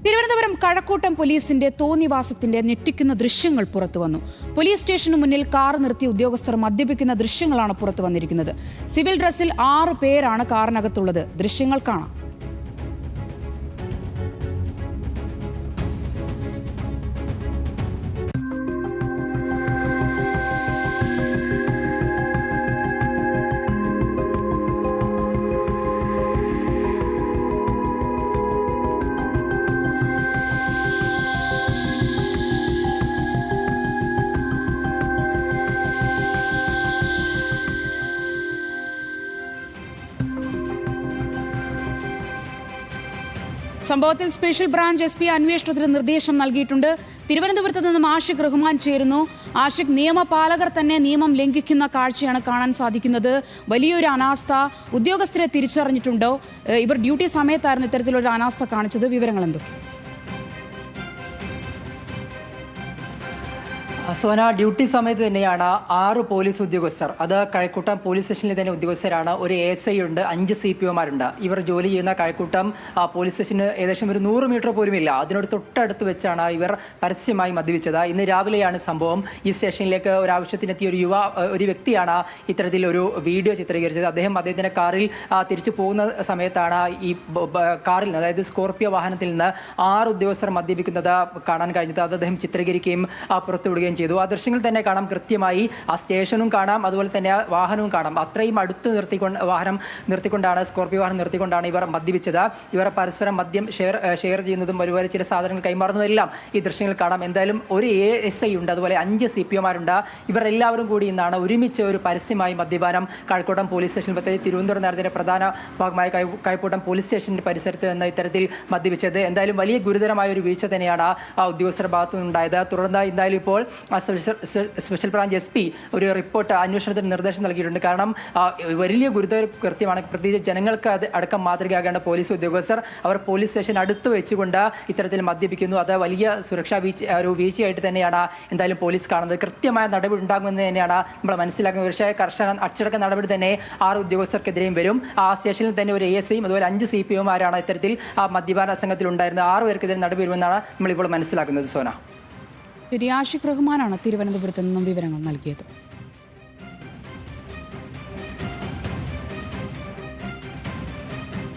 തിരുവനന്തപുരം കഴക്കൂട്ടം പോലീസിന്റെ തോന്നിവാസത്തിന്റെ ഞെട്ടിക്കുന്ന ദൃശ്യങ്ങൾ പുറത്തുവന്നു. പോലീസ് സ്റ്റേഷന് മുന്നിൽ കാർ നിർത്തി ഉദ്യോഗസ്ഥർ മദ്യപിക്കുന്ന ദൃശ്യങ്ങളാണ് പുറത്തു വന്നിരിക്കുന്നത്. സിവിൽ ഡ്രസ്സിൽ 6 പേരാണ് കാറിനകത്തുള്ളത്. ദൃശ്യങ്ങൾ കാണാം. സംഭവത്തിൽ സ്പെഷ്യൽ ബ്രാഞ്ച് SP അന്വേഷണത്തിന് നിർദ്ദേശം നൽകിയിട്ടുണ്ട്. തിരുവനന്തപുരത്ത് നിന്നും ആഷിഖ് റഹ്മാൻ ചേരുന്നു. ആഷിഖ്, നിയമപാലകർ തന്നെ നിയമം ലംഘിക്കുന്ന കാഴ്ചയാണ് കാണാൻ സാധിക്കുന്നത്. വലിയൊരു അനാസ്ഥ. ഉദ്യോഗസ്ഥരെ തിരിച്ചറിഞ്ഞിട്ടുണ്ടോ? ഇവർ ഡ്യൂട്ടി സമയത്തായിരുന്നു ഇത്തരത്തിലൊരു അനാസ്ഥ കാണിച്ചത്. വിവരങ്ങൾ എന്തൊക്കെ? സോന, ഡ്യൂട്ടി സമയത്ത് തന്നെയാണ് 6 പോലീസ് ഉദ്യോഗസ്ഥർ, അത് കഴക്കൂട്ടം പോലീസ് സ്റ്റേഷനിലെ തന്നെ ഉദ്യോഗസ്ഥരാണ്. ഒരു ASI ഉണ്ട്, 5 CPOമാരുണ്ട്. ഇവർ ജോലി ചെയ്യുന്ന കഴക്കൂട്ടം പോലീസ് സ്റ്റേഷന് ഏകദേശം ഒരു 100 മീറ്റർ പോലുമില്ല. അതിനോട് തൊട്ടടുത്ത് വെച്ചാണ് ഇവർ പരസ്യമായി മദ്യപിച്ചത്. ഇന്ന് രാവിലെയാണ് സംഭവം. ഈ സ്റ്റേഷനിലേക്ക് ഒരു ആവശ്യത്തിനെത്തിയ ഒരു വ്യക്തിയാണ് ഇത്തരത്തിലൊരു വീഡിയോ ചിത്രീകരിച്ചത്. അദ്ദേഹത്തിന്റെ കാറിൽ തിരിച്ചു പോകുന്ന സമയത്താണ് ഈ കാറിൽ നിന്ന്, അതായത് സ്കോർപിയോ വാഹനത്തിൽ നിന്ന് 6 ഉദ്യോഗസ്ഥർ മദ്യപിക്കുന്നത് കാണാൻ കഴിഞ്ഞത്. അത് അദ്ദേഹം ചിത്രീകരിക്കുകയും പുറത്തുവിടുകയും ചെയ്തു. ആ ദൃശ്യങ്ങൾ തന്നെ കാണാം. കൃത്യമായി ആ സ്റ്റേഷനും കാണാം, അതുപോലെ തന്നെ ആ വാഹനവും കാണാം. അത്രയും അടുത്ത് നിർത്തിക്കൊണ്ടാണ് സ്കോർപിയോ വാഹനം നിർത്തിക്കൊണ്ടാണ് ഇവർ മദ്യപിച്ചത്. ഇവർ പരസ്പരം മദ്യം ഷെയർ ചെയ്യുന്നതും അതുപോലെ ചില സാധനങ്ങൾ കൈമാറുന്നതെല്ലാം ഈ ദൃശ്യങ്ങൾ കാണാം. എന്തായാലും ഒരു ASI ഉണ്ട്, അതുപോലെ 5 CPOമാരുണ്ട്. ഇവർ എല്ലാവരും കൂടി ഇന്നാണ് ഒരുമിച്ച് ഒരു പരസ്യമായി മദ്യപാനം കഴക്കൂട്ടം പോലീസ് സ്റ്റേഷനിൽ, പ്രത്യേകിച്ച് തിരുവനന്തപുരം നഗരത്തിന്റെ പ്രധാന ഭാഗമായ കഴക്കൂട്ടം പോലീസ് സ്റ്റേഷന്റെ പരിസരത്ത് നിന്ന് ഇത്തരത്തിൽ മദ്യപിച്ചത്. എന്തായാലും വലിയ ഗുരുതരമായ ഒരു വീഴ്ച തന്നെയാണ് ആ ഉദ്യോഗസ്ഥരുടെ ഭാഗത്തു നിന്നുണ്ടായത്. തുടർന്ന് എന്തായാലും ഇപ്പോൾ സ്പെഷ്യൽ ബ്രാഞ്ച് SP ഒരു റിപ്പോർട്ട് അന്വേഷണത്തിന് നിർദ്ദേശം നൽകിയിട്ടുണ്ട്. കാരണം വലിയ ഗുരുതര കൃത്യമാണ്. പ്രത്യേകിച്ച് ജനങ്ങൾക്ക് അടക്കം മാതൃകയാകേണ്ട പോലീസ് ഉദ്യോഗസ്ഥർ അവർ പോലീസ് സ്റ്റേഷൻ അടുത്ത് വെച്ചുകൊണ്ട് ഇത്തരത്തിൽ മദ്യപിക്കുന്നു. അത് വലിയ സുരക്ഷാ വീഴ്ചയായിട്ട് തന്നെയാണ് എന്തായാലും പോലീസ് കാണുന്നത്. കൃത്യമായ നടപടി ഉണ്ടാകുമെന്ന് തന്നെയാണ് നമ്മൾ മനസ്സിലാക്കുന്നത്. പക്ഷേ കർശന അച്ചടക്ക നടപടി തന്നെ 6 ഉദ്യോഗസ്ഥർക്കെതിരെയും വരും. ആ സ്റ്റേഷനിൽ തന്നെ ഒരു ASIയും അതുപോലെ 5 CPOമാരാണ് ഇത്തരത്തിൽ മദ്യപാന സംഘത്തിൽ ഉണ്ടായിരുന്നത്. 6 പേർക്കെതിരെ നടപടി വരുമെന്നാണ് നമ്മളിപ്പോൾ മനസ്സിലാക്കുന്നത്. സോന, ആഷിഖ് റഹ്മാനാണ് തിരുവനന്തപുരത്ത് നിന്നും വിവരങ്ങൾ നൽകിയത്.